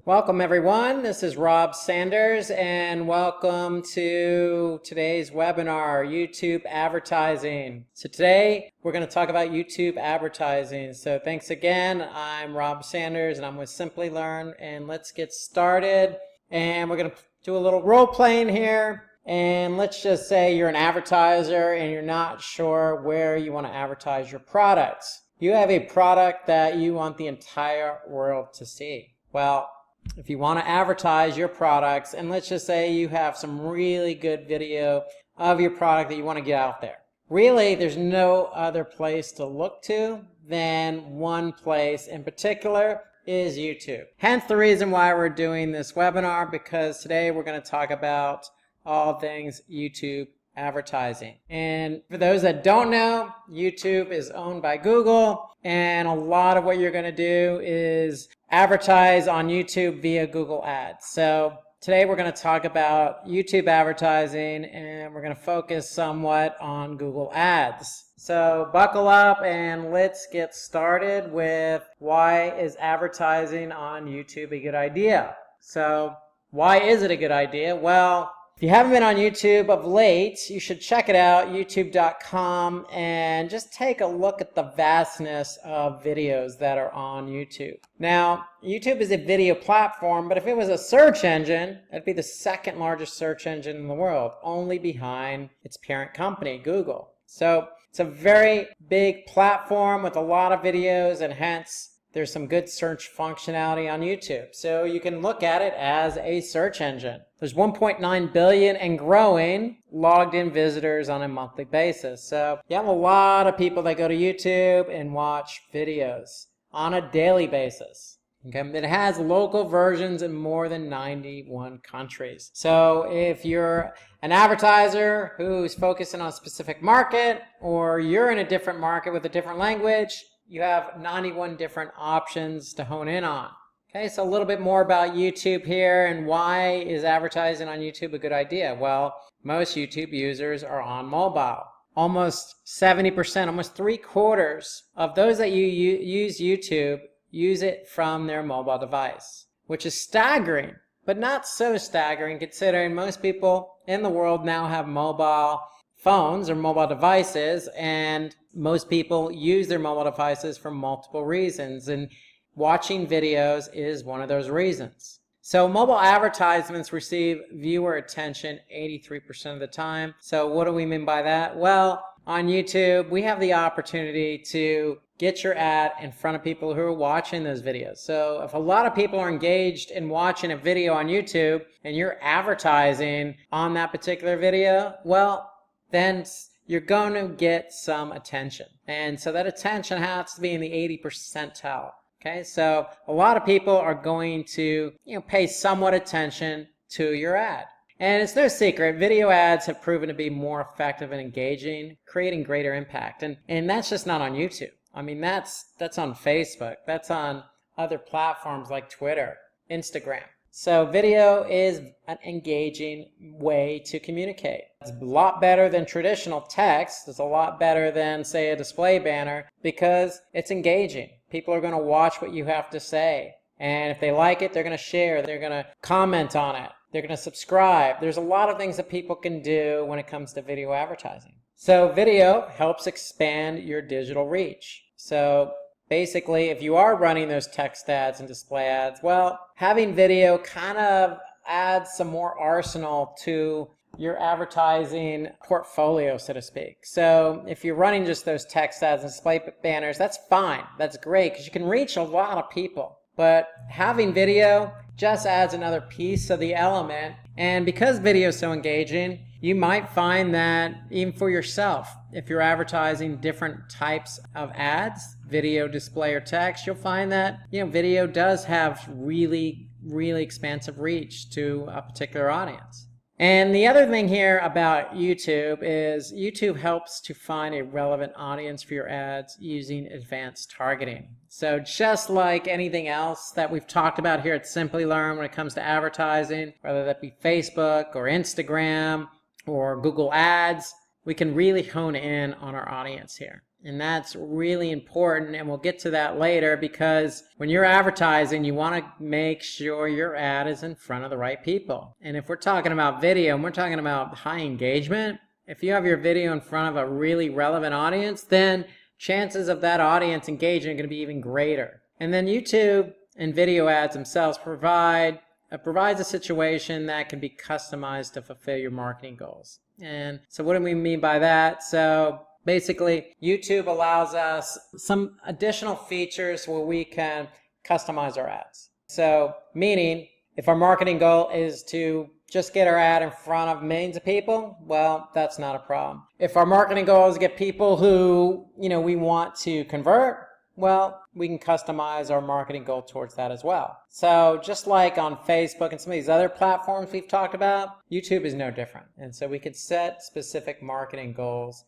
Welcome everyone, this is Rob Sanders and welcome to today's webinar, YouTube advertising. So today we're going to talk about YouTube advertising. So thanks again, I'm Rob Sanders and I'm with Simplilearn, and let's get started. And we're going to do a little role playing here, and let's just say you're an advertiser and you're not sure where you want to advertise your products. You have a product that you want the entire world to see. Well, if you want to advertise your products, and let's just say you have some really good video of your product that you want to get out there. Really, there's no other place to look to than one place in particular is YouTube. Hence the reason why we're doing this webinar, because today we're going to talk about all things YouTube advertising. And for those that don't know, YouTube is owned by Google, and a lot of what you're going to do is advertise on YouTube via Google Ads. So today we're going to talk about YouTube advertising, and we're going to focus somewhat on Google Ads. So buckle up and let's get started with why is advertising on YouTube a good idea. So why is it a good idea? Well, if you haven't been on YouTube of late, you should check it out, youtube.com, and just take a look at the vastness of videos that are on YouTube. Now, YouTube is a video platform, but if it was a search engine, it'd be the second largest search engine in the world, only behind its parent company, Google. So it's a very big platform with a lot of videos, and hence there's some good search functionality on YouTube. So you can look at it as a search engine. There's 1.9 billion and growing logged in visitors on a monthly basis. So you have a lot of people that go to YouTube and watch videos on a daily basis. Okay? It has local versions in more than 91 countries. So if you're an advertiser who's focusing on a specific market, or you're in a different market with a different language, you have 91 different options to hone in on. Okay, so a little bit more about YouTube here, and why is advertising on YouTube a good idea? Well, most YouTube users are on mobile. Almost 70%, almost 3/4 of those that use YouTube use it from their mobile device, which is staggering, but not so staggering considering most people in the world now have mobile phones or mobile devices, and most people use their mobile devices for multiple reasons, and watching videos is one of those reasons. So mobile advertisements receive viewer attention 83% of the time. So what do we mean by that? Well, on YouTube, we have the opportunity to get your ad in front of people who are watching those videos. So if a lot of people are engaged in watching a video on YouTube and you're advertising on that particular video, well, then you're going to get some attention. And so that attention has to be in the 80th percentile. Okay, so a lot of people are going to pay somewhat attention to your ad. And it's no secret, video ads have proven to be more effective and engaging, creating greater impact. And that's just not on YouTube. I mean, that's on Facebook. That's on other platforms like Twitter, Instagram. So video is an engaging way to communicate. It's a lot better than traditional text. It's a lot better than, say, a display banner, because it's engaging. People are going to watch what you have to say. And if they like it, they're going to share. They're going to comment on it. They're going to subscribe. There's a lot of things that people can do when it comes to video advertising. So video helps expand your digital reach. So basically, if you are running those text ads and display ads, well, having video kind of adds some more arsenal to your advertising portfolio, so to speak. So if you're running just those text ads and display banners, that's fine. That's great, because you can reach a lot of people. But having video just adds another piece of the element. And because video is so engaging, you might find that even for yourself, if you're advertising different types of ads, video, display, or text, you'll find that video does have really expansive reach to a particular audience. And the other thing here about YouTube is YouTube helps to find a relevant audience for your ads using advanced targeting. So just like anything else that we've talked about here at Simplilearn when it comes to advertising, whether that be Facebook or Instagram or Google Ads, we can really hone in on our audience here. And that's really important, and we'll get to that later, because when you're advertising, you want to make sure your ad is in front of the right people. And if we're talking about video and we're talking about high engagement, if you have your video in front of a really relevant audience, then chances of that audience engaging are going to be even greater. And then YouTube and video ads themselves provides a situation that can be customized to fulfill your marketing goals. And so what do we mean by that? So basically, YouTube allows us some additional features where we can customize our ads. So meaning, if our marketing goal is to just get our ad in front of millions of people, well, that's not a problem. If our marketing goal is to get people who, we want to convert, well, we can customize our marketing goal towards that as well. So just like on Facebook and some of these other platforms we've talked about, YouTube is no different. And so we could set specific marketing goals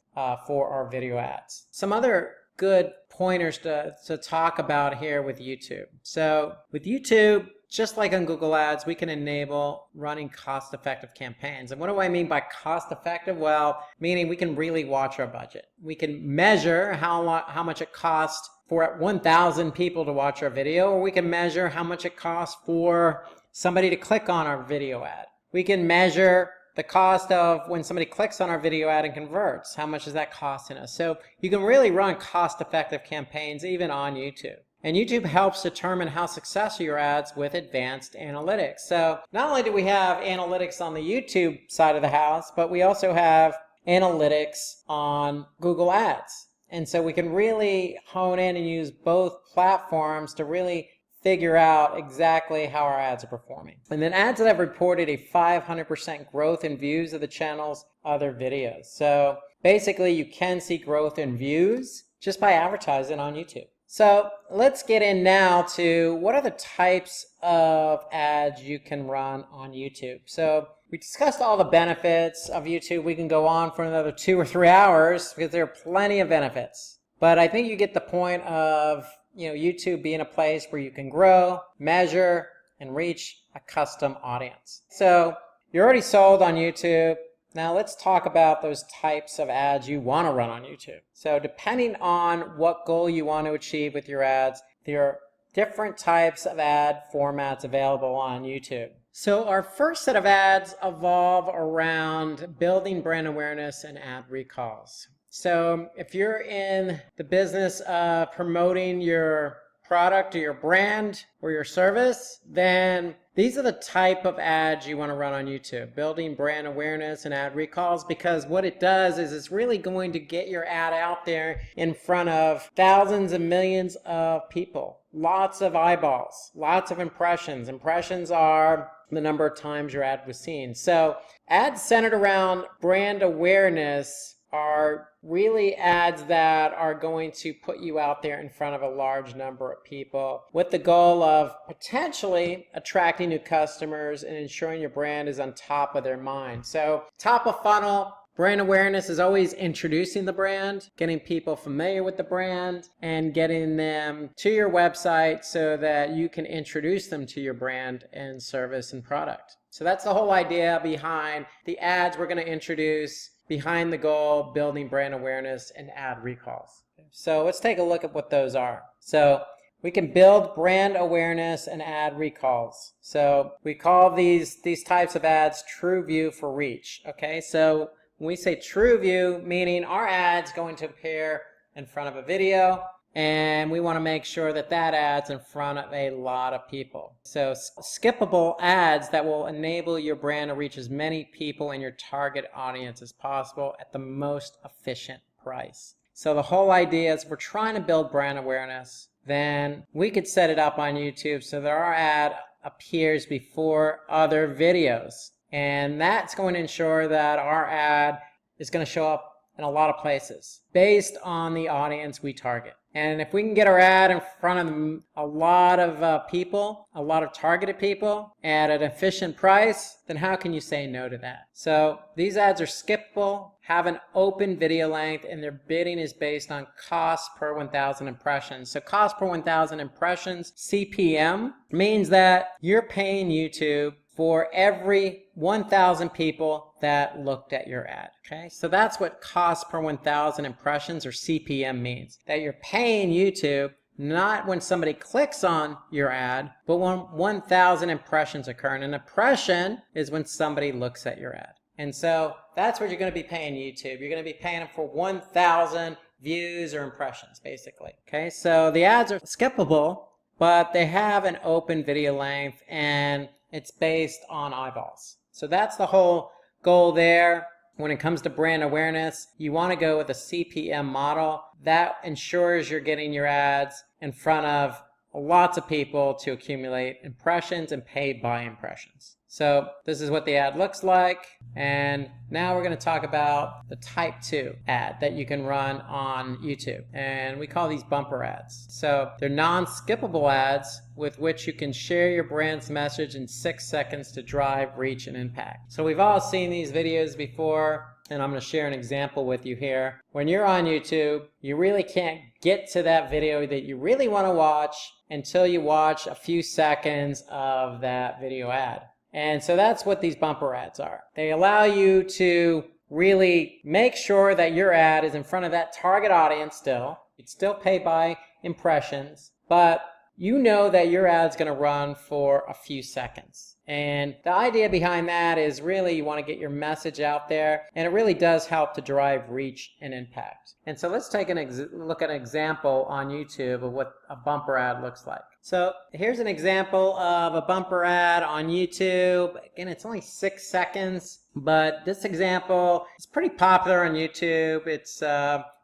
for our video ads. Some other good pointers to talk about here with YouTube. So with YouTube, just like on Google Ads, we can enable running cost-effective campaigns. And what do I mean by cost-effective? Well, meaning we can really watch our budget. We can measure how much it costs for 1,000 people to watch our video, or we can measure how much it costs for somebody to click on our video ad. We can measure the cost of when somebody clicks on our video ad and converts. How much is that costing us? So you can really run cost-effective campaigns even on YouTube. And YouTube helps determine how successful your ads with advanced analytics. So not only do we have analytics on the YouTube side of the house, but we also have analytics on Google Ads. And so we can really hone in and use both platforms to really figure out exactly how our ads are performing. And then ads that have reported a 500% growth in views of the channel's other videos. So basically you can see growth in views just by advertising on YouTube. So let's get in now to what are the types of ads you can run on YouTube. So we discussed all the benefits of YouTube. We can go on for another 2 or 3 hours because there are plenty of benefits. But I think you get the point of YouTube being a place where you can grow, measure, and reach a custom audience. So you're already sold on YouTube. Now let's talk about those types of ads you want to run on YouTube. So depending on what goal you want to achieve with your ads, there are different types of ad formats available on YouTube. So our first set of ads evolve around building brand awareness and ad recalls. So if you're in the business of promoting your product or your brand or your service, then these are the type of ads you want to run on YouTube, building brand awareness and ad recalls, because what it does is it's really going to get your ad out there in front of thousands and millions of people. Lots of eyeballs, lots of impressions. Impressions are the number of times your ad was seen. So ads centered around brand awareness are really ads that are going to put you out there in front of a large number of people with the goal of potentially attracting new customers and ensuring your brand is on top of their mind. So top of funnel, brand awareness is always introducing the brand, getting people familiar with the brand, and getting them to your website so that you can introduce them to your brand and service and product. So that's the whole idea behind the ads we're going to introduce behind the goal, building brand awareness and ad recalls. So let's take a look at what those are. So we can build brand awareness and ad recalls. So we call these types of ads true view for reach. Okay, so when we say true view, meaning our ad's going to appear in front of a video, and we want to make sure that that ad's in front of a lot of people. So skippable ads that will enable your brand to reach as many people in your target audience as possible at the most efficient price. So the whole idea is if we're trying to build brand awareness, then we could set it up on YouTube so that our ad appears before other videos. And that's going to ensure that our ad is going to show up in a lot of places based on the audience we target. And if we can get our ad in front of a lot of people, a lot of targeted people at an efficient price, then how can you say no to that? So these ads are skippable, have an open video length, and their bidding is based on cost per 1,000 impressions. So cost per 1,000 impressions, CPM, means that you're paying YouTube for every 1,000 people that looked at your ad. Okay, so that's what cost per 1,000 impressions, or CPM, means. That you're paying YouTube not when somebody clicks on your ad, but when 1,000 impressions occur. And an impression is when somebody looks at your ad. And so that's what you're going to be paying YouTube. You're going to be paying them for 1,000 views or impressions, basically. Okay, so the ads are skippable, but they have an open video length and it's based on eyeballs. So that's the whole goal there. When it comes to brand awareness, you want to go with a CPM model. That ensures you're getting your ads in front of lots of people to accumulate impressions and pay by impressions. So this is what the ad looks like. And now we're going to talk about the type 2 ad that you can run on YouTube. And we call these bumper ads. So they're non-skippable ads with which you can share your brand's message in 6 seconds to drive reach and impact. So we've all seen these videos before, and I'm going to share an example with you here. When you're on YouTube, you really can't get to that video that you really want to watch until you watch a few seconds of that video ad. And so that's what these bumper ads are. They allow you to really make sure that your ad is in front of that target audience still. You'd still pay by impressions, but you know that your ad's going to run for a few seconds. And the idea behind that is really you want to get your message out there, and it really does help to drive reach and impact. And so let's take a look at an example on YouTube of what a bumper ad looks like. So here's an example of a bumper ad on YouTube. Again, it's only 6 seconds, but this example is pretty popular on YouTube. It's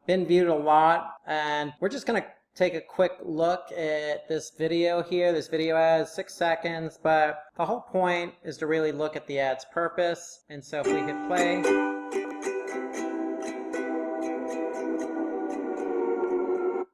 been viewed a lot, and we're just going to take a quick look at this video here. This video ad is 6 seconds, but the whole point is to really look at the ad's purpose. And so if we hit play,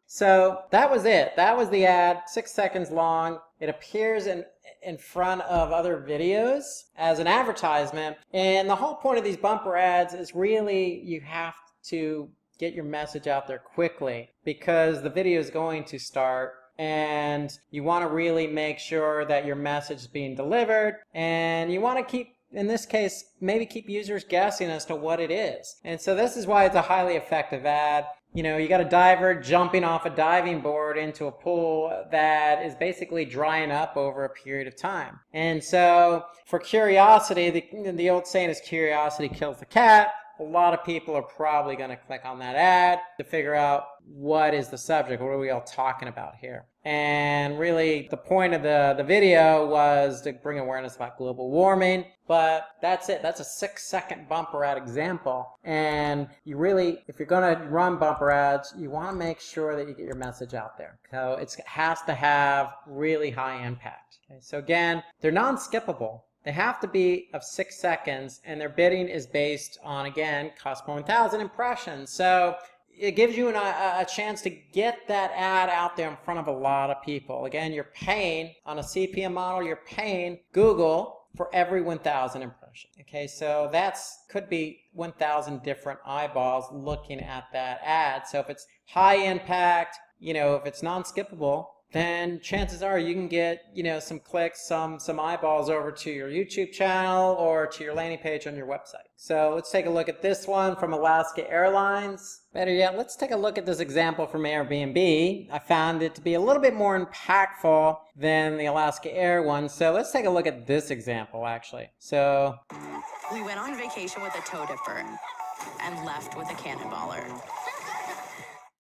so that was it. That was the ad, 6 seconds long. It appears in front of other videos as an advertisement. And the whole point of these bumper ads is really you have to get your message out there quickly because the video is going to start, and you want to really make sure that your message is being delivered, and you want to keep, in this case, maybe keep users guessing as to what it is. And so this is why it's a highly effective ad. You know, you got a diver jumping off a diving board into a pool that is basically drying up over a period of time. And so for curiosity, the old saying is curiosity kills the cat. A lot of people are probably going to click on that ad to figure out what is the subject, what are we all talking about here. And really the point of the video was to bring awareness about global warming, but that's it. That's a 6 second bumper ad example. And you really, if you're going to run bumper ads, you want to make sure that you get your message out there. So it has to have really high impact. Okay, so again, they're non-skippable. They have to be of 6 seconds, and their bidding is based on, again, cost per 1,000 impressions. So it gives you a chance to get that ad out there in front of a lot of people. Again, you're paying, on a CPM model, you're paying Google for every 1,000 impressions. Okay, so that's could be 1,000 different eyeballs looking at that ad. So if it's high impact, you know, if it's non-skippable, then chances are you can get, you know, some clicks, some eyeballs over to your YouTube channel or to your landing page on your website. So let's take a look at this one from Alaska Airlines. Better yet, let's take a look at this example from Airbnb. I found it to be a little bit more impactful than the Alaska Air one. So let's take a look at this example, actually. So we went on vacation with a toe dipper and left with a cannonballer.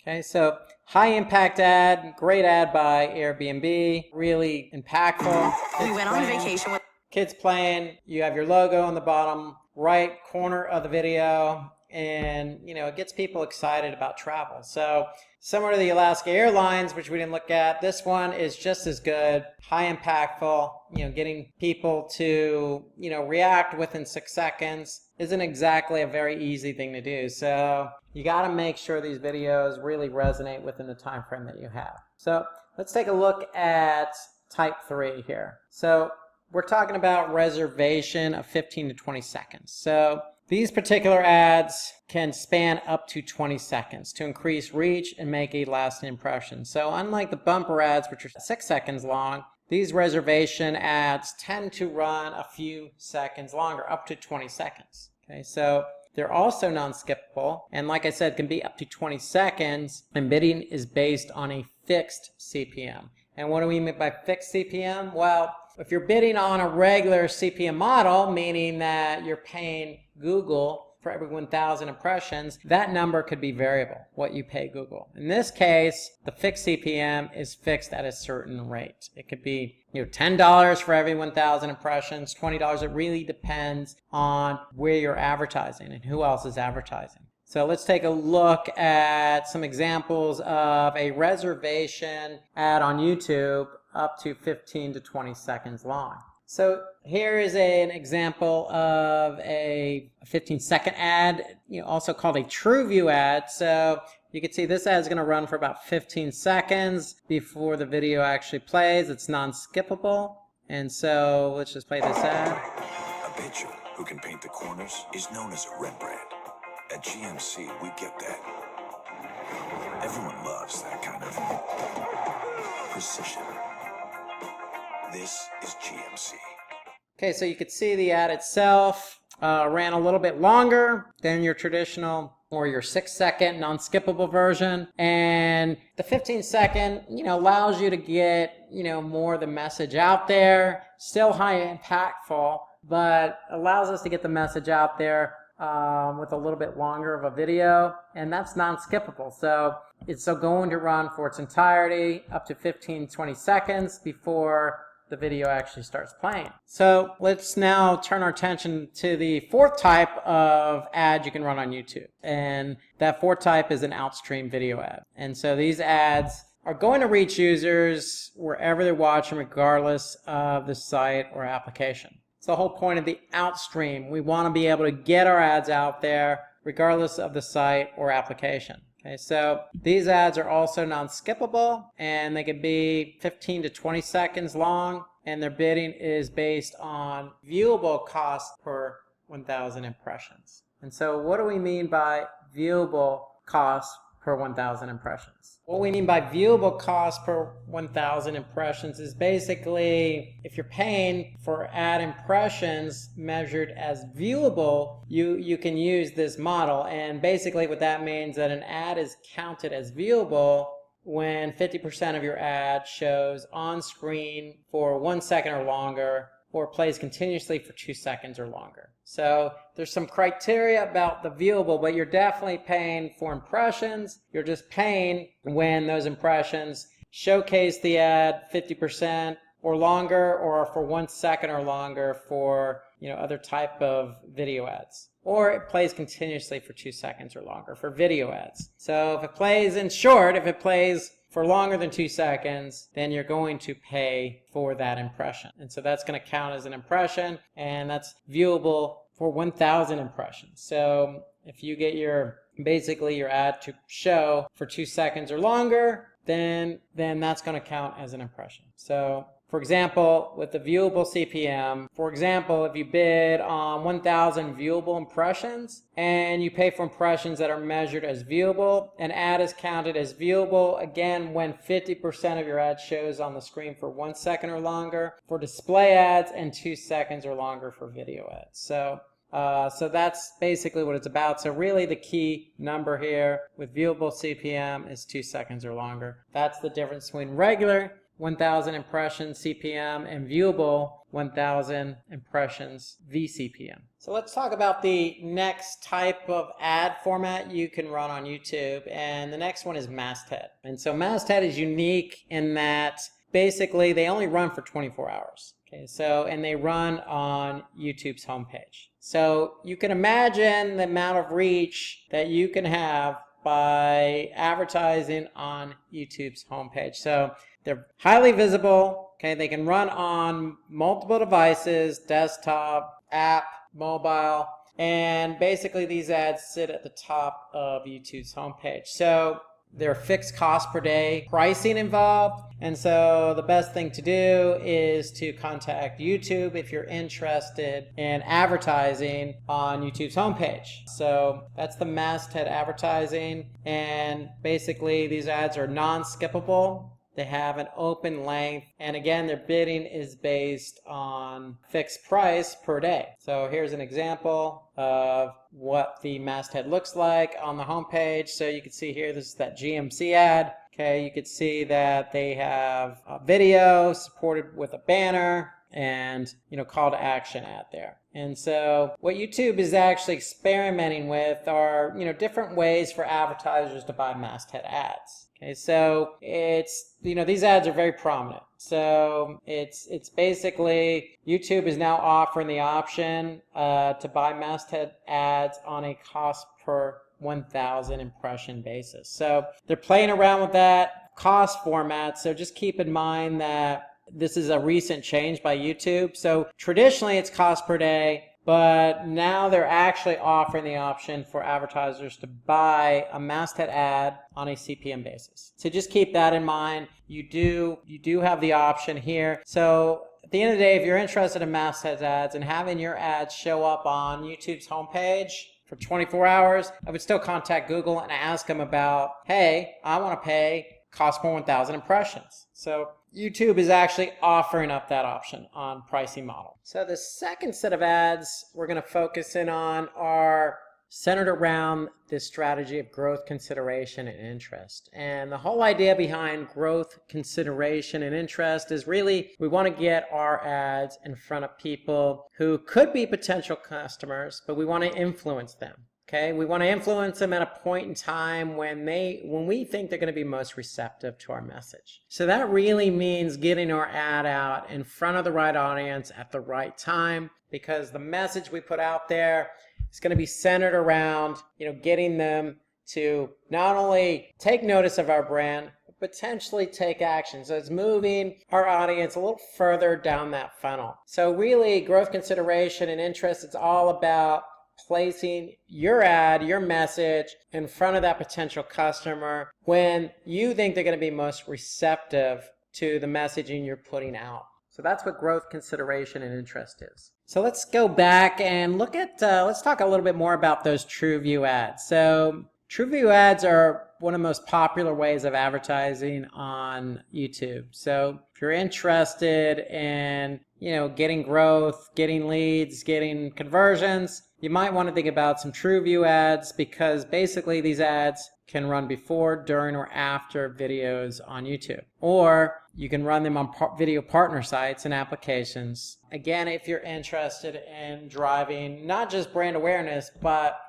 Okay, so high impact ad, great ad by Airbnb, really impactful. We went on vacation with kids playing. You have your logo on the bottom right corner of the video, and you know, it gets people excited about travel. So similar to the Alaska Airlines, which we didn't look at, this one is just as good, high impactful. You know, getting people to, you know, react within 6 seconds isn't exactly a very easy thing to do. So you got to make sure these videos really resonate within the time frame that you have. So let's take a look at type 3 here. So we're talking about reservation of 15 to 20 seconds. So These particular ads can span up to 20 seconds to increase reach and make a lasting impression. So unlike the bumper ads, which are 6 seconds long, these reservation ads tend to run a few seconds longer, up to 20 seconds. Okay, so they're also non-skippable, and like I said, can be up to 20 seconds, and bidding is based on a fixed CPM. And what do we mean by fixed CPM? Well, if you're bidding on a regular CPM model, meaning that you're paying Google for every 1,000 impressions, that number could be variable, what you pay Google. In this case, the fixed CPM is fixed at a certain rate. It could be $10 for every 1,000 impressions, $20. It really depends on where you're advertising and who else is advertising. So let's take a look at some examples of a reservation ad on YouTube up to 15 to 20 seconds long. So here is an example of a 15-second ad, also called a true view ad. So you can see this ad is going to run for about 15 seconds before the video actually plays. It's non-skippable. And so let's just play this ad. A picture who can paint the corners is known as a Rembrandt. At GMC, we get that. Everyone loves that kind of precision. This is GMC. Okay, so you could see the ad itself ran a little bit longer than your traditional or your 6-second non-skippable version, and the 15-second allows you to get more of the message out there. Still high impactful, but allows us to get the message out there with a little bit longer of a video, and that's non-skippable. So it's going to run for its entirety up to 15-20 seconds before the video actually starts playing. So let's now turn our attention to the fourth type of ad you can run on YouTube, and that fourth type is an outstream video ad. And so these ads are going to reach users wherever they're watching, regardless of the site or application. It's the whole point of the outstream. We want to be able to get our ads out there regardless of the site or application. Okay, so these ads are also non-skippable, and they can be 15 to 20 seconds long, and their bidding is based on viewable cost per 1,000 impressions. And so what do we mean by viewable cost per 1,000 impressions? What we mean by viewable cost per 1,000 impressions is basically if you're paying for ad impressions measured as viewable, you can use this model. And basically what that means that an ad is counted as viewable when 50% of your ad shows on screen for 1 second or longer, or plays continuously for 2 seconds or longer. So there's some criteria about the viewable, but you're definitely paying for impressions. You're just paying when those impressions showcase the ad 50% or longer, or for 1 second or longer for other type of video ads. Or it plays continuously for 2 seconds or longer for video ads. So if it plays in short, if it plays for longer than 2 seconds, then you're going to pay for that impression. And so that's going to count as an impression, and that's viewable for 1,000 impressions. So if you get basically your ad to show for 2 seconds or longer, then that's going to count as an impression. So for example, with the viewable CPM, for example, if you bid on 1,000 viewable impressions and you pay for impressions that are measured as viewable, an ad is counted as viewable again when 50% of your ad shows on the screen for 1 second or longer for display ads and 2 seconds or longer for video ads. So that's basically what it's about. So really the key number here with viewable CPM is 2 seconds or longer. That's the difference between regular 1,000 impressions CPM and viewable 1,000 impressions VCPM. So let's talk about the next type of ad format you can run on YouTube, and the next one is masthead. And so masthead is unique in that basically they only run for 24 hours. Okay, so and they run on YouTube's homepage. So you can imagine the amount of reach that you can have by advertising on YouTube's homepage. So they're highly visible. Okay, they can run on multiple devices, desktop, app, mobile, and basically these ads sit at the top of YouTube's homepage. So there are fixed costs per day pricing involved. And so the best thing to do is to contact YouTube if you're interested in advertising on YouTube's homepage. So that's the masthead advertising. And basically these ads are non-skippable. They have an open length. And again, their bidding is based on fixed price per day. So here's an example of what the masthead looks like on the homepage. So you can see here, this is that GMC ad. Okay, you can see that they have a video supported with a banner and, call to action ad there. And so what YouTube is actually experimenting with are, different ways for advertisers to buy masthead ads. Okay, so it's, these ads are very prominent. So it's basically YouTube is now offering the option to buy masthead ads on a cost per 1,000 impression basis. So they're playing around with that cost format. So just keep in mind that this is a recent change by YouTube. So traditionally it's cost per day, but now they're actually offering the option for advertisers to buy a masthead ad on a CPM basis. So just keep that in mind. You do have the option here. So at the end of the day, if you're interested in masthead ads and having your ads show up on YouTube's homepage for 24 hours, I would still contact Google and ask them about, hey, I want to pay cost per 1,000 impressions. So YouTube is actually offering up that option on pricing model. So the second set of ads we're going to focus in on are centered around this strategy of growth, consideration, and interest. And the whole idea behind growth, consideration, and interest is really we want to get our ads in front of people who could be potential customers, but we want to influence them. Okay, we want to influence them at a point in time when we think they're going to be most receptive to our message. So that really means getting our ad out in front of the right audience at the right time, because the message we put out there is going to be centered around, getting them to not only take notice of our brand, but potentially take action. So it's moving our audience a little further down that funnel. So really, growth, consideration, and interest, it's all about placing your ad, your message in front of that potential customer when you think they're going to be most receptive to the messaging you're putting out. So that's what growth, consideration, and interest is. So let's go back and look at, let's talk a little bit more about those TrueView ads. So TrueView ads are one of the most popular ways of advertising on YouTube. So if you're interested in, getting growth, getting leads, getting conversions, you might want to think about some TrueView ads, because basically these ads can run before, during, or after videos on YouTube. Or you can run them on video partner sites and applications. Again, if you're interested in driving not just brand awareness, but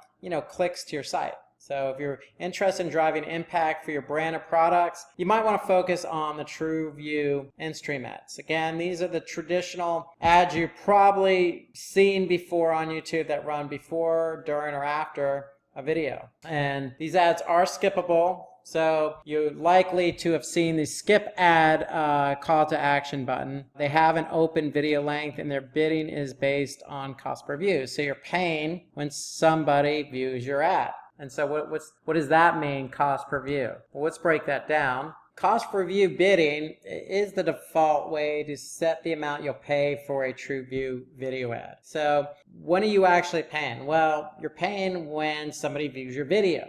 clicks to your site. So if you're interested in driving impact for your brand or products, you might want to focus on the TrueView in-stream ads. Again, these are the traditional ads you've probably seen before on YouTube that run before, during, or after a video. And these ads are skippable. So you're likely to have seen the skip ad call to action button. They have an open video length, and their bidding is based on cost per view. So you're paying when somebody views your ad. And so what does that mean, cost per view? Well, let's break that down. Cost per view bidding is the default way to set the amount you'll pay for a TrueView video ad. So when are you actually paying? Well, you're paying when somebody views your video.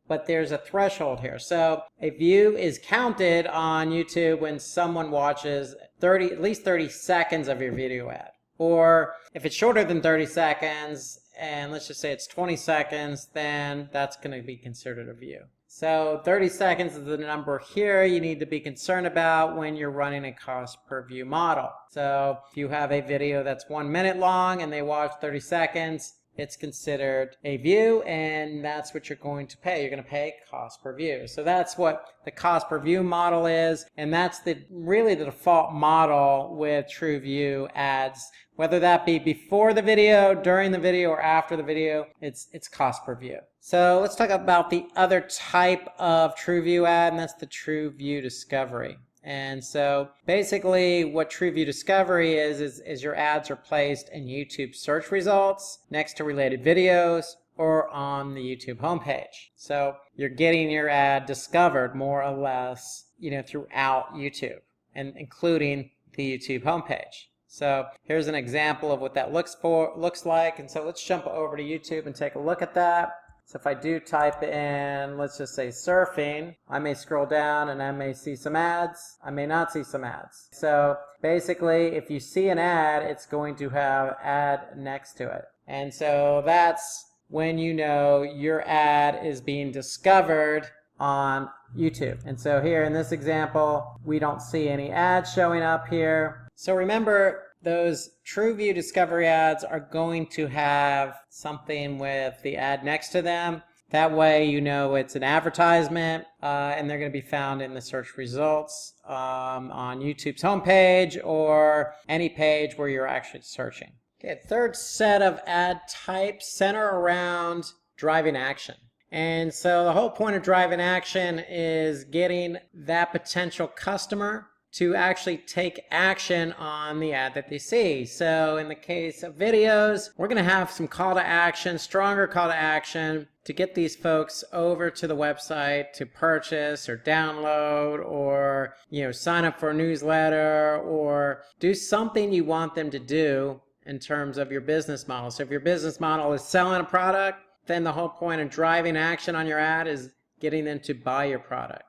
But there's a threshold here. So a view is counted on YouTube when someone watches at least 30 seconds of your video ad. Or if it's shorter than 30 seconds, and let's just say it's 20 seconds, then that's going to be considered a view. So 30 seconds is the number here you need to be concerned about when you're running a cost per view model. So if you have a video that's 1 minute long and they watch 30 seconds, it's considered a view, and that's what you're going to pay. You're going to pay cost per view. So that's what the cost per view model is, and that's really the default model with TrueView ads. Whether that be before the video, during the video, or after the video, it's cost per view. So let's talk about the other type of TrueView ad, and that's the TrueView Discovery. And so basically what TrueView Discovery is your ads are placed in YouTube search results next to related videos or on the YouTube homepage. So you're getting your ad discovered more or less, throughout YouTube, and including the YouTube homepage. So here's an example of what that looks like. And so let's jump over to YouTube and take a look at that. So if I do type in, let's just say surfing, I may scroll down and I may see some ads. I may not see some ads. So basically, if you see an ad, it's going to have ad next to it. And so that's when you know your ad is being discovered on YouTube. And so here in this example, we don't see any ads showing up here. So remember, those TrueView discovery ads are going to have something with the ad next to them. That way you know it's an advertisement, and they're going to be found in the search results on YouTube's homepage or any page where you're actually searching. Okay, third set of ad types center around driving action. And so the whole point of driving action is getting that potential customer to actually take action on the ad that they see. So in the case of videos, we're going to have some call to action, stronger call to action to get these folks over to the website to purchase or download or sign up for a newsletter or do something you want them to do in terms of your business model. So if your business model is selling a product, then the whole point of driving action on your ad is getting them to buy your product.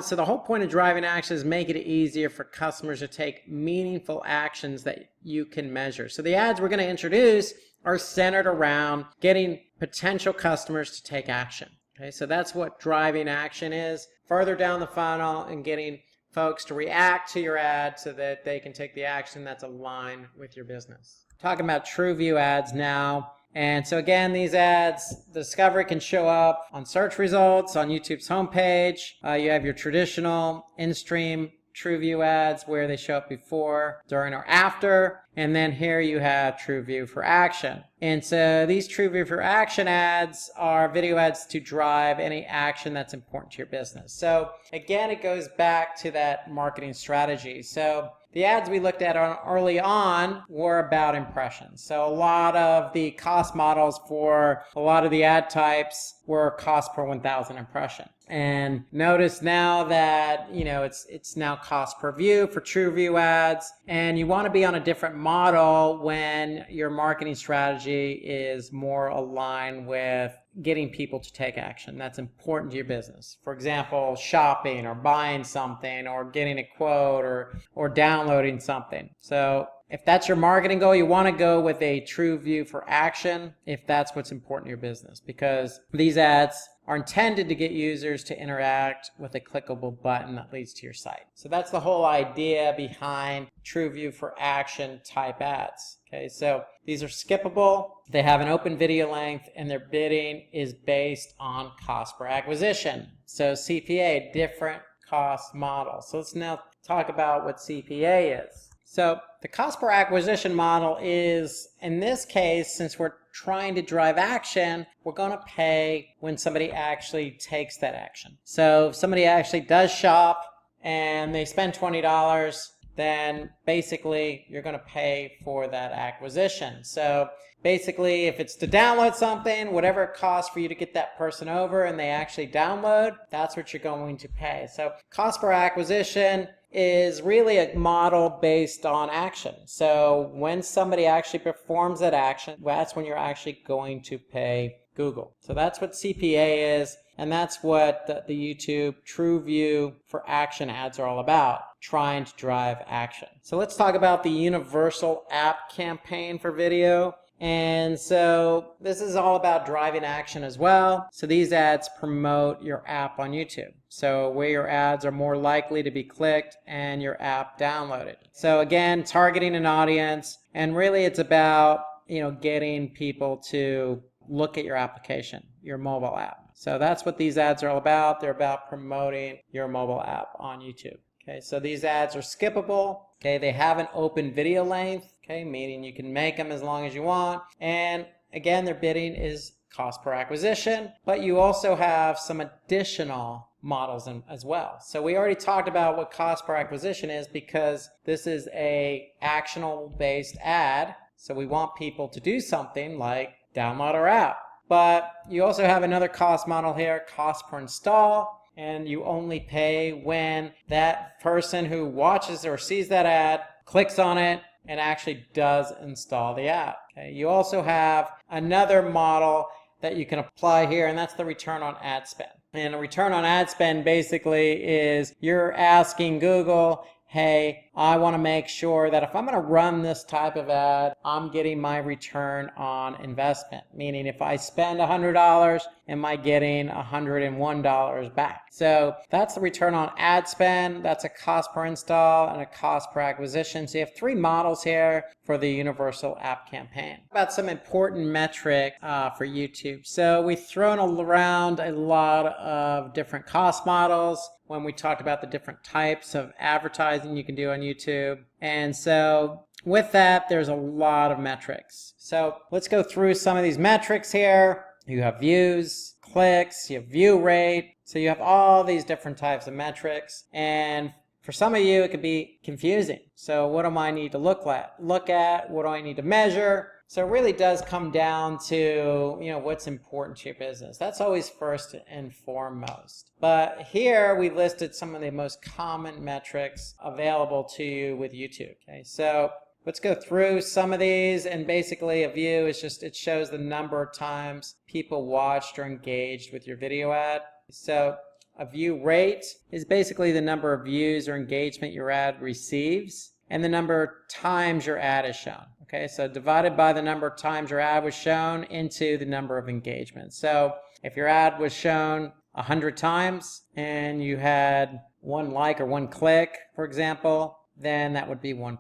So the whole point of driving action is make it easier for customers to take meaningful actions that you can measure. So the ads we're going to introduce are centered around getting potential customers to take action. Okay, so that's what driving action is, further down the funnel and getting folks to react to your ad so that they can take the action that's aligned with your business. Talking about TrueView ads now. And so again, these ads, the discovery can show up on search results, on YouTube's homepage. You have your traditional in-stream TrueView ads where they show up before, during, or after. And then here you have TrueView for action. And so these TrueView for action ads are video ads to drive any action that's important to your business. So again, it goes back to that marketing strategy. So the ads we looked at early on were about impressions. So a lot of the cost models for a lot of the ad types were cost per 1,000 impression. And notice now that, it's now cost per view for TrueView ads. And you want to be on a different model when your marketing strategy is more aligned with getting people to take action. That's important to your business. For example, shopping or buying something or getting a quote or downloading something. So if that's your marketing goal, you want to go with a TrueView for action if that's what's important to your business, because these ads are intended to get users to interact with a clickable button that leads to your site. So that's the whole idea behind TrueView for action type ads. Okay, so these are skippable, they have an open video length, and their bidding is based on cost per acquisition. So CPA, different cost model. So let's now talk about what CPA is. So the cost per acquisition model is, in this case, since we're trying to drive action, we're going to pay when somebody actually takes that action. So if somebody actually does shop and they spend $20, then basically you're going to pay for that acquisition. So basically, if it's to download something, whatever it costs for you to get that person over and they actually download, that's what you're going to pay. So cost per acquisition is really a model based on action. So when somebody actually performs that action, that's when you're actually going to pay Google. So that's what CPA is, and that's what the YouTube TrueView for action ads are all about, trying to drive action. So let's talk about the universal app campaign for video. And so this is all about driving action as well. So these ads promote your app on YouTube. So where your ads are more likely to be clicked and your app downloaded. So again, targeting an audience, and really it's about, getting people to look at your application, your mobile app. So that's what these ads are all about. They're about promoting your mobile app on YouTube. Okay, so these ads are skippable. Okay, they have an open video length. Okay, meaning you can make them as long as you want. And again, their bidding is cost per acquisition, but you also have some additional models as well. So we already talked about what cost per acquisition is because this is a actionable based ad. So we want people to do something like download our app. But you also have another cost model here, cost per install, and you only pay when that person who watches or sees that ad clicks on it and actually does install the app. Okay. You also have another model that you can apply here, and that's the return on ad spend. And a return on ad spend basically is you're asking Google, hey, I want to make sure that if I'm going to run this type of ad, I'm getting my return on investment. Meaning if I spend $100, am I getting $101 back? So that's the return on ad spend. That's a cost per install and a cost per acquisition. So you have three models here for the universal app campaign. About some important metrics for YouTube. So we've thrown around a lot of different cost models when we talked about the different types of advertising you can do on YouTube. And so with that, there's a lot of metrics. So let's go through some of these metrics here. You have views, clicks, you have view rate. So you have all these different types of metrics. And for some of you, it could be confusing. So what do I need to look at? What do I need to measure? So it really does come down to, what's important to your business. That's always first and foremost. But here we listed some of the most common metrics available to you with YouTube. Okay, so let's go through some of these. And basically a view is just, it shows the number of times people watched or engaged with your video ad. So a view rate is basically the number of views or engagement your ad receives and the number of times your ad is shown. Okay, so divided by the number of times your ad was shown into the number of engagements. So if your ad was shown 100 times and you had 1 like or 1 click, for example, then that would be 1%.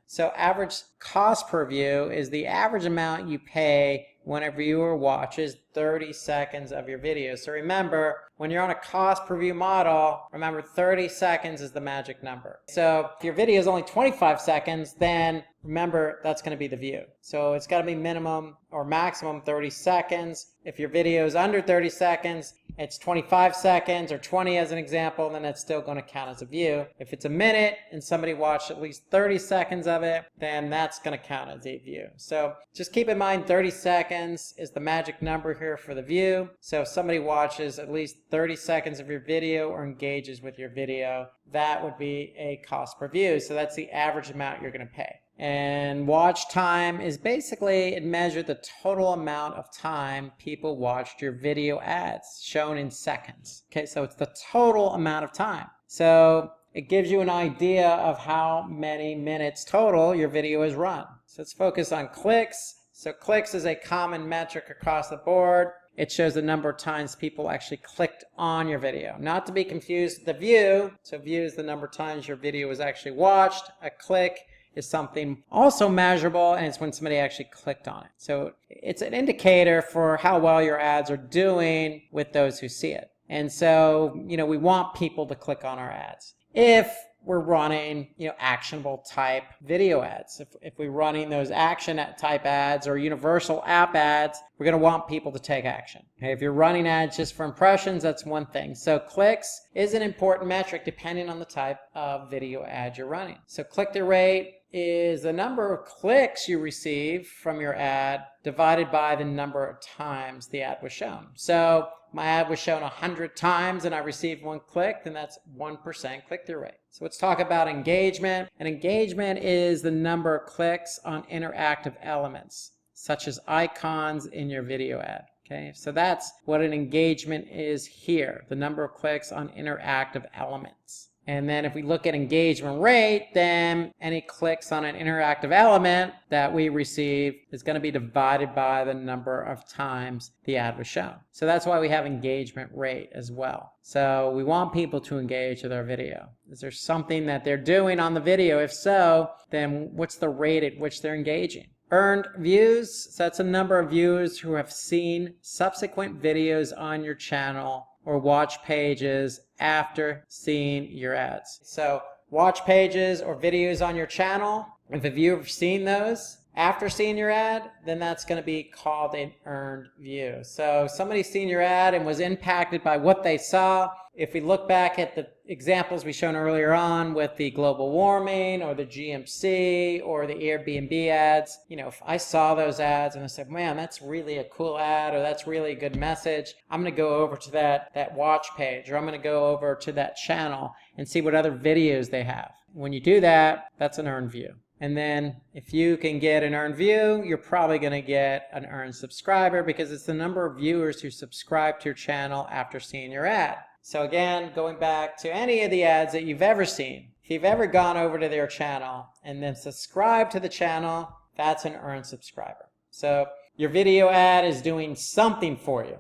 So average cost per view is the average amount you pay when a viewer watches 30 seconds of your video. So remember, when you're on a cost per view model, remember 30 seconds is the magic number. So if your video is only 25 seconds, then remember that's going to be the view. So it's got to be minimum or maximum 30 seconds. If your video is under 30 seconds, it's 25 seconds or 20 as an example, then it's still going to count as a view. If it's a minute and somebody watched at least 30 seconds of it, then that's going to count as a view. So just keep in mind 30 seconds is the magic number here for the view. So if somebody watches at least 30 seconds of your video or engages with your video, that would be a cost per view. So that's the average amount you're going to pay. And watch time is basically, it measured the total amount of time people watched your video ads, shown in seconds. Okay, so it's the total amount of time. So it gives you an idea of how many minutes total your video is run. So let's focus on clicks. So clicks is a common metric across the board. It shows the number of times people actually clicked on your video. Not to be confused with the view. So view is the number of times your video was actually watched. A click is something also measurable, and it's when somebody actually clicked on it. So it's an indicator for how well your ads are doing with those who see it. And so, we want people to click on our ads. If we're running, actionable type video ads. If we're running those action type ads or universal app ads, we're going to want people to take action. Okay, if you're running ads just for impressions, that's one thing. So clicks is an important metric depending on the type of video ad you're running. So click-through rate is the number of clicks you receive from your ad divided by the number of times the ad was shown. So my ad was shown 100 times and I received 1 click, then that's 1% click-through rate. So let's talk about engagement. And engagement is the number of clicks on interactive elements, such as icons in your video ad. Okay, so that's what an engagement is here, the number of clicks on interactive elements. And then if we look at engagement rate, then any clicks on an interactive element that we receive is going to be divided by the number of times the ad was shown. So that's why we have engagement rate as well. So we want people to engage with our video. Is there something that they're doing on the video? If so, then what's the rate at which they're engaging? Earned views, so that's a number of viewers who have seen subsequent videos on your channel or watch pages after seeing your ads. So watch pages or videos on your channel, if a viewer has seen those, after seeing your ad, then that's going to be called an earned view. So somebody's seen your ad and was impacted by what they saw. If we look back at the examples we shown earlier on with the global warming or the GMC or the Airbnb ads, if I saw those ads and I said, man, that's really a cool ad, or that's really a good message, I'm going to go over to that watch page, or I'm going to go over to that channel and see what other videos they have. When you do that, that's an earned view. And then if you can get an earned view, you're probably going to get an earned subscriber, because it's the number of viewers who subscribe to your channel after seeing your ad. So again, going back to any of the ads that you've ever seen, if you've ever gone over to their channel and then subscribed to the channel, that's an earned subscriber. So your video ad is doing something for you.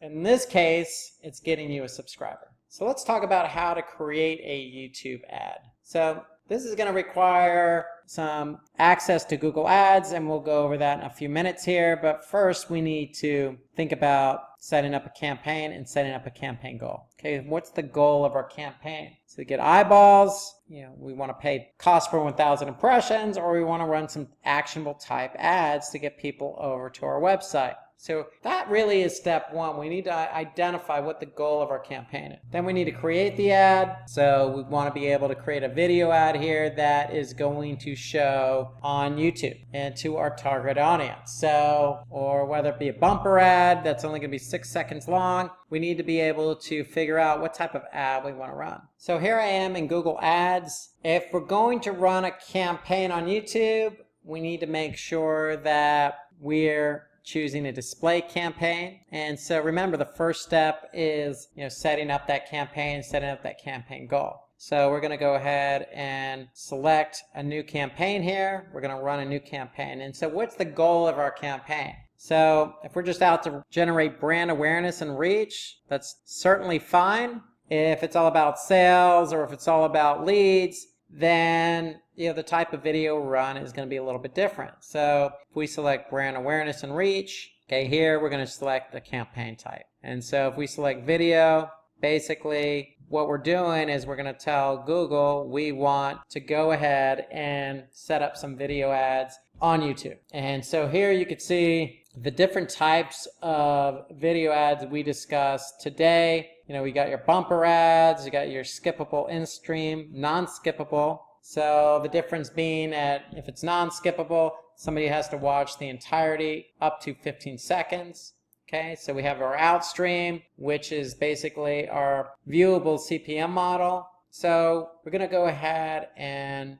In this case, it's getting you a subscriber. So let's talk about how to create a YouTube ad. So this is going to require some access to Google Ads, and we'll go over that in a few minutes here. But first, we need to think about setting up a campaign and setting up a campaign goal. Okay, what's the goal of our campaign? So to get eyeballs, we want to pay cost per 1,000 impressions, or we want to run some actionable type ads to get people over to our website. So that really is step one. We need to identify what the goal of our campaign is. Then we need to create the ad. So we want to be able to create a video ad here that is going to show on YouTube and to our target audience. So, or whether it be a bumper ad that's only going to be 6 seconds long, we need to be able to figure out what type of ad we want to run. So here I am in Google Ads. If we're going to run a campaign on YouTube, we need to make sure that we're choosing a display campaign. And so remember, the first step is setting up that campaign, setting up that campaign goal. So we're going to go ahead and select a new campaign here. We're going to run a new campaign. And so what's the goal of our campaign? So if we're just out to generate brand awareness and reach, that's certainly fine. If it's all about sales, or if it's all about leads, then the type of video run is going to be a little bit different. So if we select brand awareness and reach, okay, here we're going to select the campaign type. And so if we select video, basically what we're doing is we're going to tell Google we want to go ahead and set up some video ads on YouTube. And so here you can see the different types of video ads we discussed today. We got your bumper ads, you got your skippable in-stream, non-skippable. So the difference being that if it's non-skippable, somebody has to watch the entirety up to 15 seconds. Okay, so we have our outstream, which is basically our viewable CPM model. So we're going to go ahead and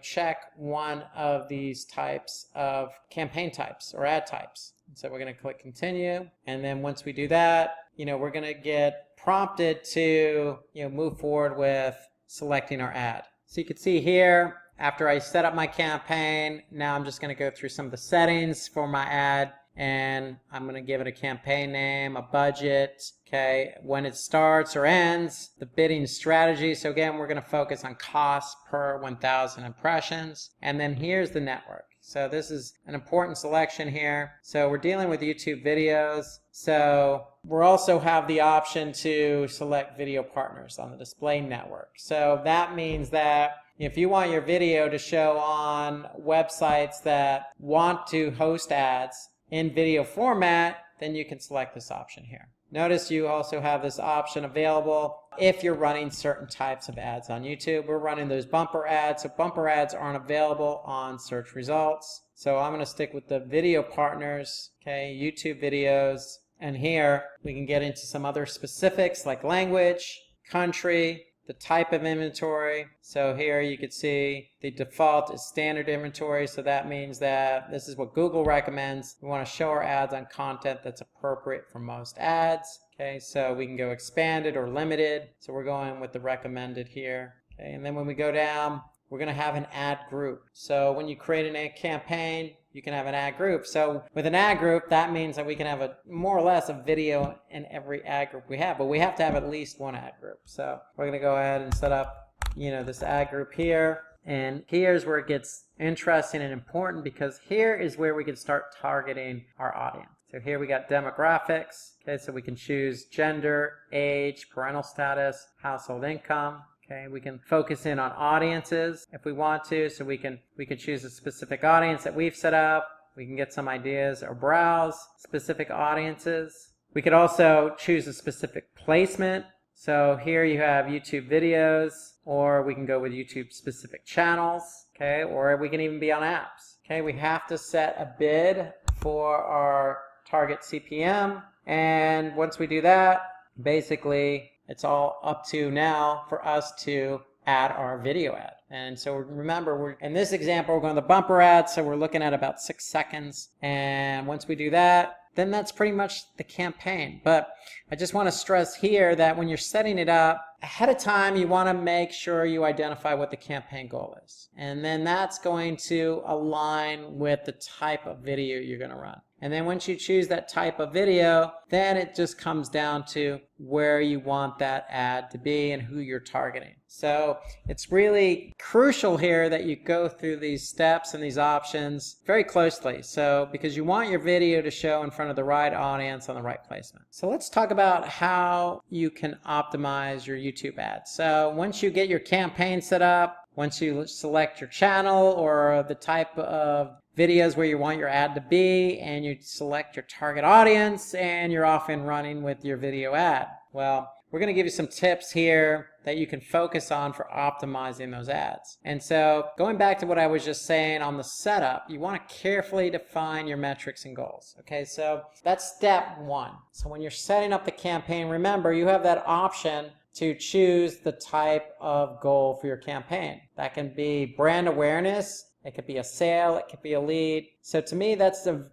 check one of these types of campaign types or ad types. So we're going to click continue, and then once we do that, we're going to get prompted to move forward with selecting our ad. So you can see here, after I set up my campaign, now I'm just going to go through some of the settings for my ad, and I'm going to give it a campaign name, a budget, okay, when it starts or ends, the bidding strategy. So again, we're going to focus on cost per 1,000 impressions, and then here's the network. So this is an important selection here. So we're dealing with YouTube videos. So we'll also have the option to select video partners on the display network. So that means that if you want your video to show on websites that want to host ads in video format, then you can select this option here. Notice you also have this option available if you're running certain types of ads on YouTube. We're running those bumper ads, so bumper ads aren't available on search results. So I'm going to stick with the video partners, okay, YouTube videos, and here we can get into some other specifics like language, country, the type of inventory. So here you can see the default is standard inventory, so that means that this is what Google recommends. We want to show our ads on content that's appropriate for most ads. Okay, so we can go expanded or limited. So we're going with the recommended here. Okay, and then when we go down, we're going to have an ad group. So when you create an ad campaign, you can have an ad group. So with an ad group, that means that we can have a more or less a video in every ad group we have, but we have to have at least one ad group. So we're going to go ahead and set up, this ad group here. And here's where it gets interesting and important, because here is where we can start targeting our audience. So here we got demographics. Okay, so we can choose gender, age, parental status, household income. Okay, we can focus in on audiences if we want to, so we can choose a specific audience that we've set up. We can get some ideas or browse specific audiences. We could also choose a specific placement. So here you have YouTube videos, or we can go with YouTube specific channels, okay, or we can even be on apps. Okay, we have to set a bid for our target CPM, and once we do that, basically it's all up to now for us to add our video ad. And so remember, in this example, we're going to the bumper ad, so we're looking at about 6 seconds. And once we do that, then that's pretty much the campaign. But I just want to stress here that when you're setting it up, ahead of time, you want to make sure you identify what the campaign goal is. And then that's going to align with the type of video you're going to run. And then once you choose that type of video, then it just comes down to where you want that ad to be and who you're targeting. So it's really crucial here that you go through these steps and these options very closely. So because you want your video to show in front of the right audience on the right placement. So let's talk about how you can optimize your YouTube ads. So once you get your campaign set up, once you select your channel or the type of videos where you want your ad to be, and you select your target audience, and you're off and running with your video ad. Well, we're going to give you some tips here that you can focus on for optimizing those ads. And so going back to what I was just saying on the setup, you want to carefully define your metrics and goals. Okay, so that's step one. So when you're setting up the campaign, remember you have that option to choose the type of goal for your campaign. That can be brand awareness, it could be a sale, it could be a lead. So to me, that's a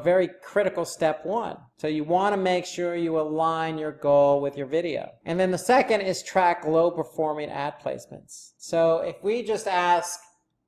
very critical step one. So you want to make sure you align your goal with your video. And then the second is track low performing ad placements. So if we just ask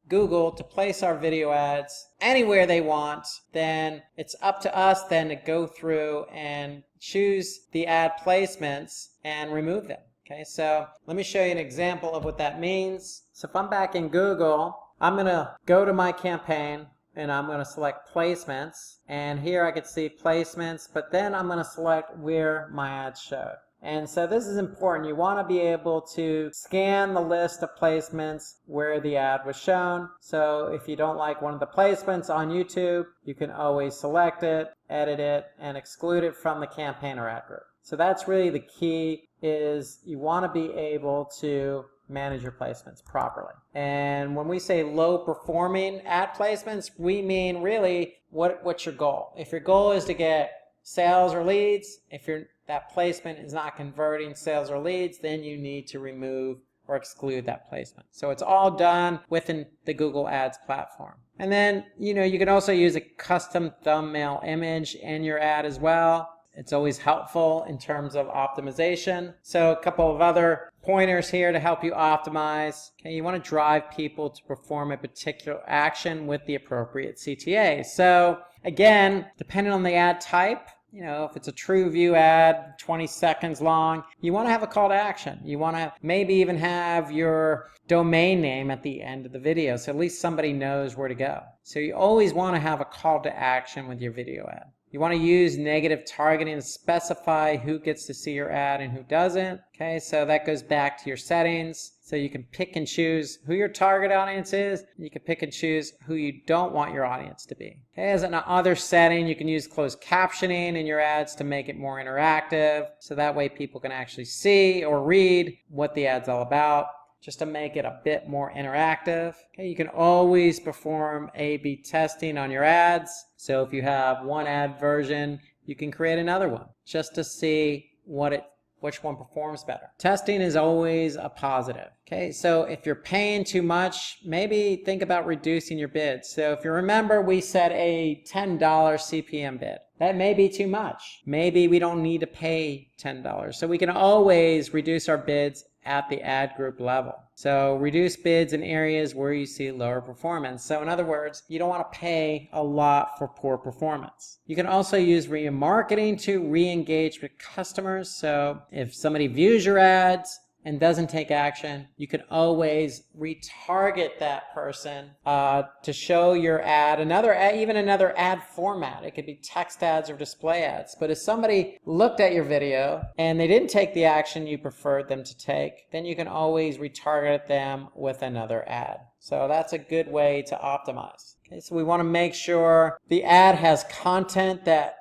Google to place our video ads anywhere they want, then it's up to us then to go through and choose the ad placements and remove them. Okay, so let me show you an example of what that means. So if I'm back in Google, I'm going to go to my campaign and I'm going to select placements, and here I could see placements, but then I'm going to select where my ads showed. And so this is important. You want to be able to scan the list of placements where the ad was shown. So if you don't like one of the placements on YouTube, you can always select it, edit it, and exclude it from the campaign or ad group. So that's really the key, is you want to be able to manage your placements properly. And when we say low performing ad placements, we mean really what's your goal. If your goal is to get sales or leads, if that placement is not converting sales or leads, then you need to remove or exclude that placement. So it's all done within the Google Ads platform. And then, you can also use a custom thumbnail image in your ad as well. It's always helpful in terms of optimization. So a couple of other pointers here to help you optimize. Okay, you want to drive people to perform a particular action with the appropriate CTA. So again, depending on the ad type, if it's a true view ad, 20 seconds long, you want to have a call to action. You want to maybe even have your domain name at the end of the video, so at least somebody knows where to go. So you always want to have a call to action with your video ad. You want to use negative targeting to specify who gets to see your ad and who doesn't. Okay, so that goes back to your settings. So you can pick and choose who your target audience is. You can pick and choose who you don't want your audience to be. Okay, as another setting, you can use closed captioning in your ads to make it more interactive. So that way people can actually see or read what the ad's all about, just to make it a bit more interactive. Okay, you can always perform A/B testing on your ads. So if you have one ad version, you can create another one just to see which one performs better. Testing is always a positive. Okay, so if you're paying too much, maybe think about reducing your bids. So if you remember, we set a $10 CPM bid. That may be too much. Maybe we don't need to pay $10. So we can always reduce our bids at the ad group level. So reduce bids in areas where you see lower performance. So in other words, you don't want to pay a lot for poor performance. You can also use remarketing to re-engage with customers. So if somebody views your ads and doesn't take action, you can always retarget that person to show your ad, even another ad format. It could be text ads or display ads. But if somebody looked at your video and they didn't take the action you preferred them to take, then you can always retarget them with another ad. So that's a good way to optimize. Okay, so we want to make sure the ad has content that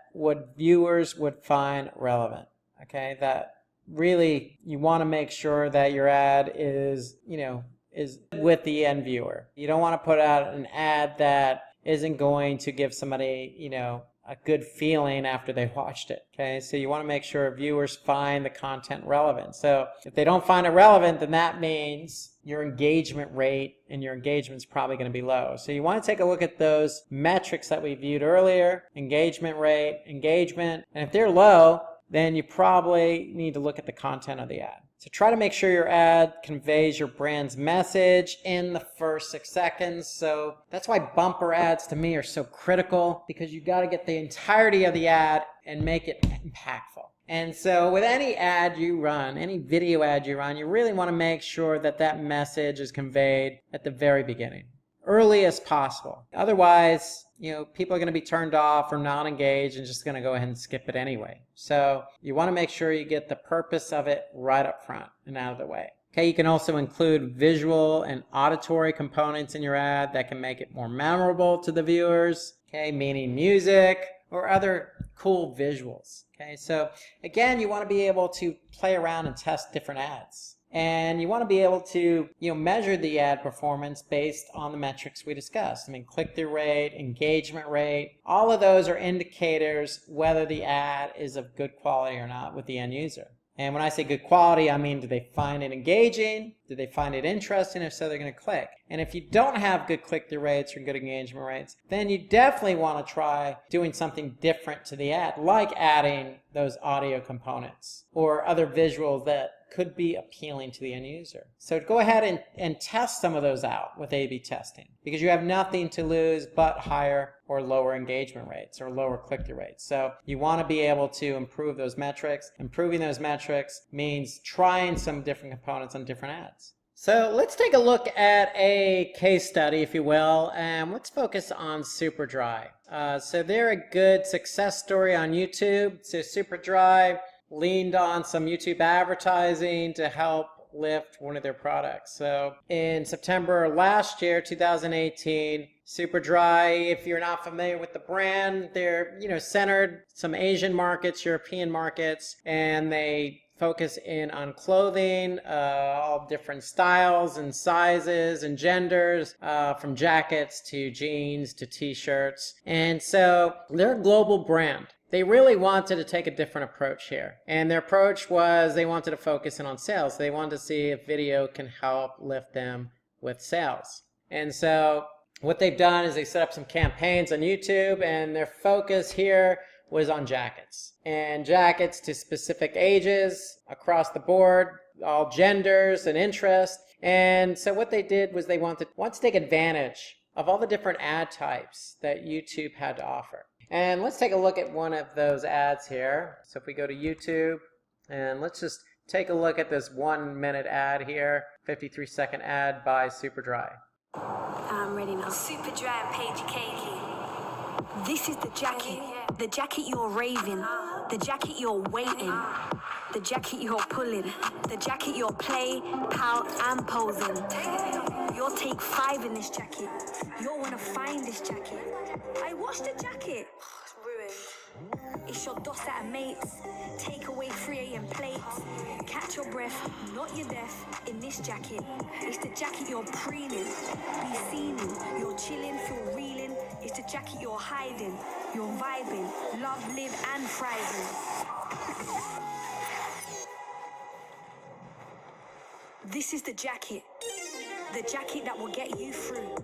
viewers would find relevant. Okay, that really you want to make sure that your ad is with the end viewer. You don't want to put out an ad that isn't going to give somebody, a good feeling after they watched it. Okay, so you want to make sure viewers find the content relevant. So if they don't find it relevant, then that means your engagement rate and your engagement is probably going to be low. So you want to take a look at those metrics that we viewed earlier: engagement rate, engagement, and if they're low, then you probably need to look at the content of the ad. So try to make sure your ad conveys your brand's message in the first 6 seconds. So that's why bumper ads to me are so critical, because you got to get the entirety of the ad and make it impactful. And so with any ad you run, any video ad you run, you really want to make sure that that message is conveyed at the very beginning, early as possible. Otherwise, people are going to be turned off or not engaged and just going to go ahead and skip it anyway. So you want to make sure you get the purpose of it right up front and out of the way. Okay, you can also include visual and auditory components in your ad that can make it more memorable to the viewers. Okay, meaning music or other cool visuals. Okay, so again, you want to be able to play around and test different ads. And you want to be able to measure the ad performance based on the metrics we discussed. I mean, click-through rate, engagement rate, all of those are indicators whether the ad is of good quality or not with the end user. And when I say good quality, I mean, do they find it engaging? Do they find it interesting? If so, they're going to click. And if you don't have good click-through rates or good engagement rates, then you definitely want to try doing something different to the ad, like adding those audio components or other visuals that could be appealing to the end user. So go ahead and test some of those out with A/B testing, because you have nothing to lose but higher or lower engagement rates or lower click-through rates. So you want to be able to improve those metrics. Improving those metrics means trying some different components on different ads. So let's take a look at a case study, if you will, and let's focus on Superdry. So they're a good success story on YouTube. So Superdry leaned on some YouTube advertising to help lift one of their products. So in September last year, 2018, Superdry, if you're not familiar with the brand, they're centered some Asian markets, European markets, and they focus in on clothing, all different styles and sizes and genders, from jackets to jeans to t-shirts. And so they're a global brand. They really wanted to take a different approach here. And their approach was they wanted to focus in on sales. They wanted to see if video can help lift them with sales. And so what they've done is they set up some campaigns on YouTube, and their focus here was on jackets. And jackets to specific ages across the board, all genders and interests. And so what they did was they wanted to take advantage of all the different ad types that YouTube had to offer. And let's take a look at one of those ads here. So if we go to YouTube, and let's just take a look at this 1-minute ad here, 53-second ad by Superdry. I'm ready now. Superdry and Paige Cakey. This is the jacket you're raving, the jacket you're waiting, the jacket you're pulling, the jacket you're play, pout and posing. You'll take 5 in this jacket. You'll want to find this jacket. I washed the jacket. It's ruined. It's your DOS at a mate's. Take away 3 AM plates. Catch your breath, not your death, in this jacket. It's the jacket you're preening. Be seen in. You're chilling, feel reeling. It's the jacket you're hiding. You're vibing. Love, live and thriving. This is the jacket. The jacket that will get you through.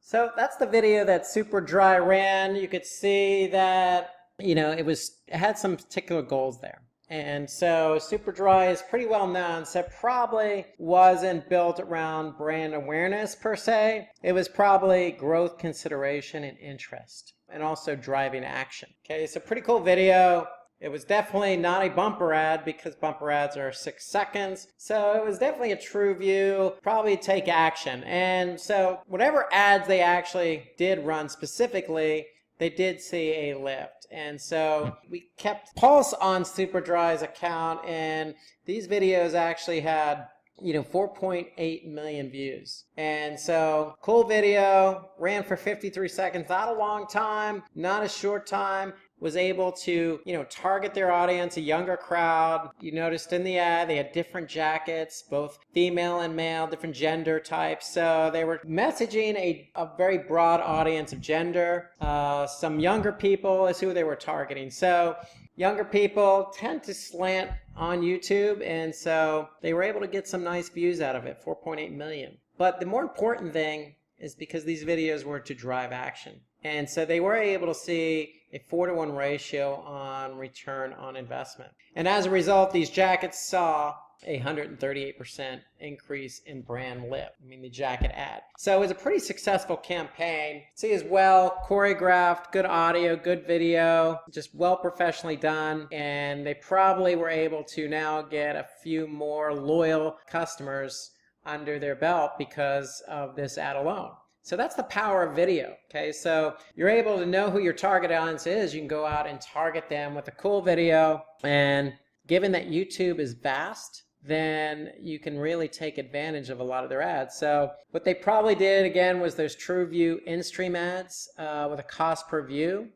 So that's the video that Superdry ran. You could see that, it had some particular goals there. And so Superdry is pretty well known, so it probably wasn't built around brand awareness per se. It was probably growth consideration and interest, and also driving action. Okay, so pretty cool video. It was definitely not a bumper ad because bumper ads are 6 seconds. So it was definitely a true view, probably take action. And so whatever ads they actually did run specifically, they did see a lift. And so we kept pulse on Superdry's account, and these videos actually had 4.8 million views. And so cool video, ran for 53 seconds, not a long time, not a short time. Was able to, target their audience, a younger crowd. You noticed in the ad, they had different jackets, both female and male, different gender types. So they were messaging a very broad audience of gender. Some younger people is who they were targeting. So younger people tend to slant on YouTube, and so they were able to get some nice views out of it, 4.8 million. But the more important thing is because these videos were to drive action. And so they were able to see a 4-to-1 ratio on return on investment. And as a result, these jackets saw a 138% increase in brand lift. The jacket ad. So it was a pretty successful campaign. See as well, choreographed, good audio, good video, just well professionally done. And they probably were able to now get a few more loyal customers under their belt because of this ad alone. So that's the power of video, okay? So you're able to know who your target audience is. You can go out and target them with a cool video. And given that YouTube is vast, then you can really take advantage of a lot of their ads. So what they probably did, again, was those TrueView in-stream ads with a cost per view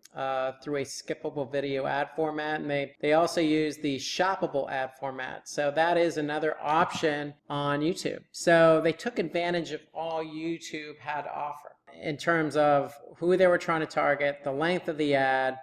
through a skippable video ad format. And they also use the shoppable ad format. So that is another option on YouTube. So they took advantage of all YouTube had to offer in terms of who they were trying to target, the length of the ad,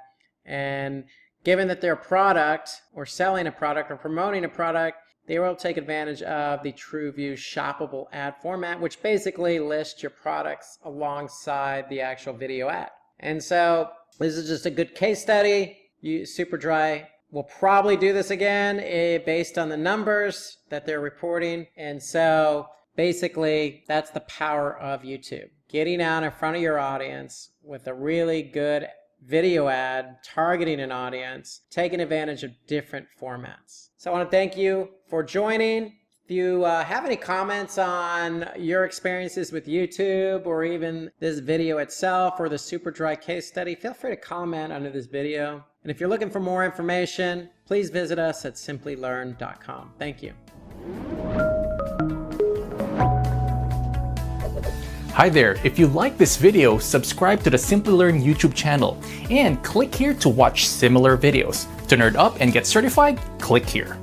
and given that their product or selling a product or promoting a product, they were able to take advantage of the TrueView shoppable ad format, which basically lists your products alongside the actual video ad. And so this is just a good case study. Superdry will probably do this again based on the numbers that they're reporting. And so basically that's the power of YouTube. Getting out in front of your audience with a really good video ad, targeting an audience, taking advantage of different formats. So I want to thank you for joining. If you have any comments on your experiences with YouTube or even this video itself or the Superdry case study, feel free to comment under this video. And if you're looking for more information, please visit us at Simplilearn.com. Thank you. Hi there, if you like this video, subscribe to the Simplilearn YouTube channel and click here to watch similar videos. To nerd up and get certified, click here.